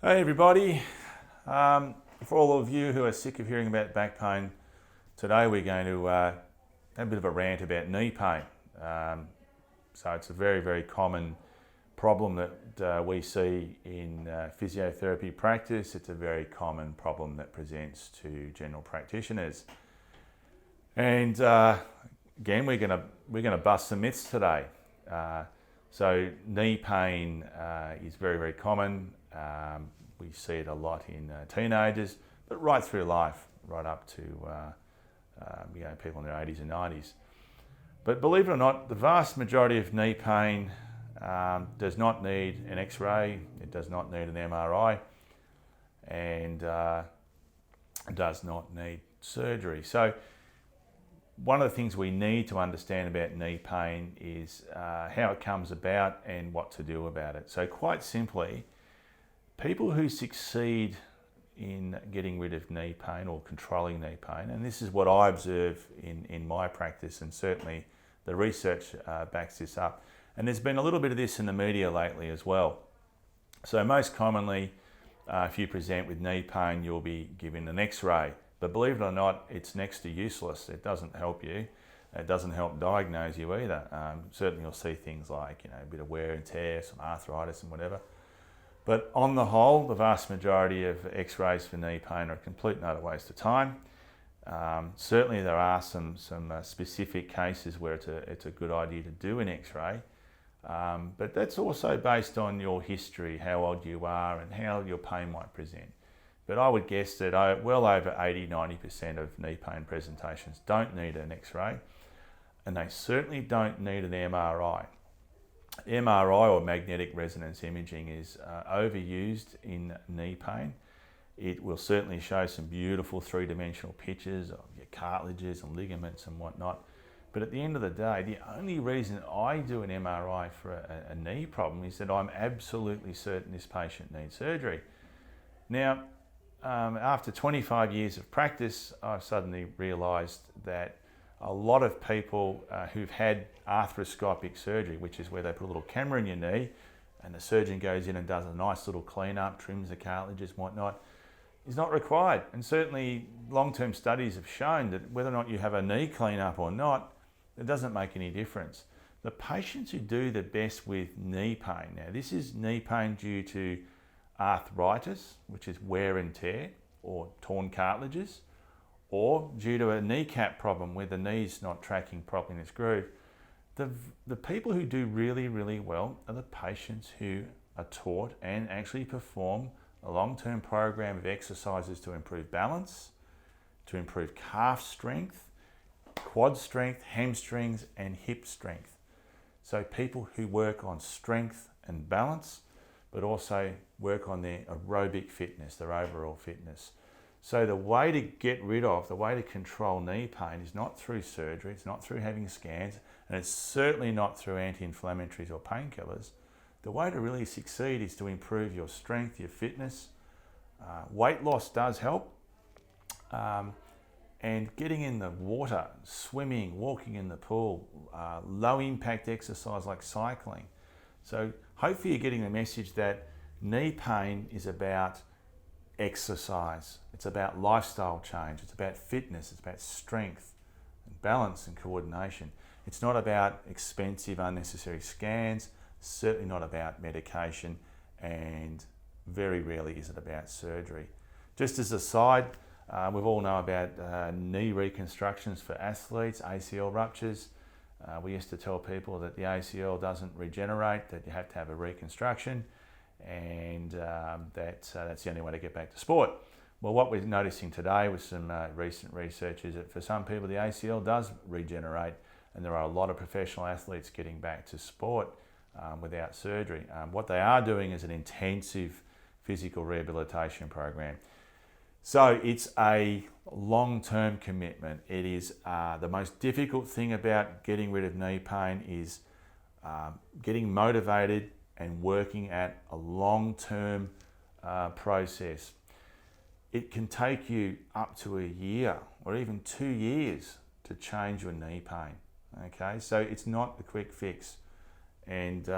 Hey everybody, for all of you who are sick of hearing about back pain, today we're going to have a bit of a rant about knee pain. So it's a very, very common problem that we see in physiotherapy practice. It's a very common problem that presents to general practitioners. And again, we're gonna bust some myths today. So knee pain is very, very common. We see it a lot in teenagers, but right through life, right up to people in their 80s and 90s. But believe it or not, the vast majority of knee pain does not need an X-ray, it does not need an MRI, and does not need surgery. So one of the things we need to understand about knee pain is how it comes about and what to do about it. So quite simply, people who succeed in getting rid of knee pain or controlling knee pain, and this is what I observe in my practice, and certainly the research backs this up, and there's been a little bit of this in the media lately as well. So most commonly, if you present with knee pain, you'll be given an X-ray. But believe it or not, it's next to useless. It doesn't help you. It doesn't help diagnose you either. Certainly you'll see things like a bit of wear and tear, some arthritis and whatever. But on the whole, the vast majority of X-rays for knee pain are a complete and utter waste of time. Certainly there are some specific cases where it's a good idea to do an X-ray. But that's also based on your history, how old you are and how your pain might present. But I would guess that well over 80-90% of knee pain presentations don't need an X-ray, and they certainly don't need an MRI. MRI, or magnetic resonance imaging, is overused in knee pain. It will certainly show some beautiful three-dimensional pictures of your cartilages and ligaments and whatnot. But at the end of the day, the only reason I do an MRI for a knee problem is that I'm absolutely certain this patient needs surgery. Now, after 25 years of practice, I've suddenly realised that a lot of people who've had arthroscopic surgery, which is where they put a little camera in your knee and the surgeon goes in and does a nice little clean-up, trims the cartilages and whatnot, is not required. And certainly long-term studies have shown that whether or not you have a knee clean-up or not, it doesn't make any difference. The patients who do the best with knee pain, now this is knee pain due to arthritis, which is wear and tear or torn cartilages, or due to a kneecap problem where the knee's not tracking properly in its groove. The people who do really, really well are the patients who are taught and actually perform a long-term program of exercises to improve balance, to improve calf strength, quad strength, hamstrings, and hip strength. So people who work on strength and balance, but also work on their aerobic fitness, their overall fitness. So the way to control knee pain is not through surgery, it's not through having scans, and it's certainly not through anti-inflammatories or painkillers. The way to really succeed is to improve your strength, your fitness. Weight loss does help. And getting in the water, swimming, walking in the pool, low impact exercise like cycling. So hopefully you're getting the message that knee pain is about exercise. It's about lifestyle change. It's about fitness. It's about strength and balance and coordination. It's not about expensive, unnecessary scans. Certainly not about medication, and very rarely is it about surgery. Just as a side, we all know about knee reconstructions for athletes, ACL ruptures. We used to tell people that the ACL doesn't regenerate, that you have to have a reconstruction, and that's the only way to get back to sport. Well, what we're noticing today with some recent research is that for some people the ACL does regenerate, and there are a lot of professional athletes getting back to sport without surgery. What they are doing is an intensive physical rehabilitation program. So it's a long-term commitment. It is the most difficult thing about getting rid of knee pain is getting motivated and working at a long-term process. It can take you up to a year or even 2 years to change your knee pain. Okay, so it's not a quick fix. And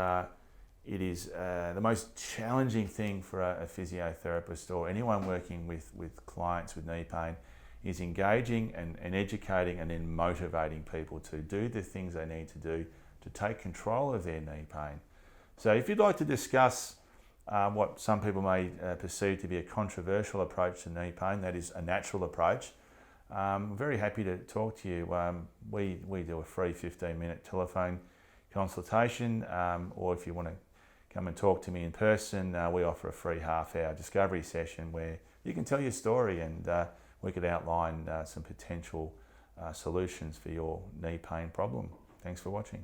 it is the most challenging thing for a physiotherapist or anyone working with clients with knee pain is engaging and educating and then motivating people to do the things they need to do to take control of their knee pain. So if you'd like to discuss what some people may perceive to be a controversial approach to knee pain, that is a natural approach, I'm very happy to talk to you. We do a free 15-minute telephone consultation, or if you want to come and talk to me in person, we offer a free half-hour discovery session where you can tell your story and we could outline some potential solutions for your knee pain problem. Thanks for watching.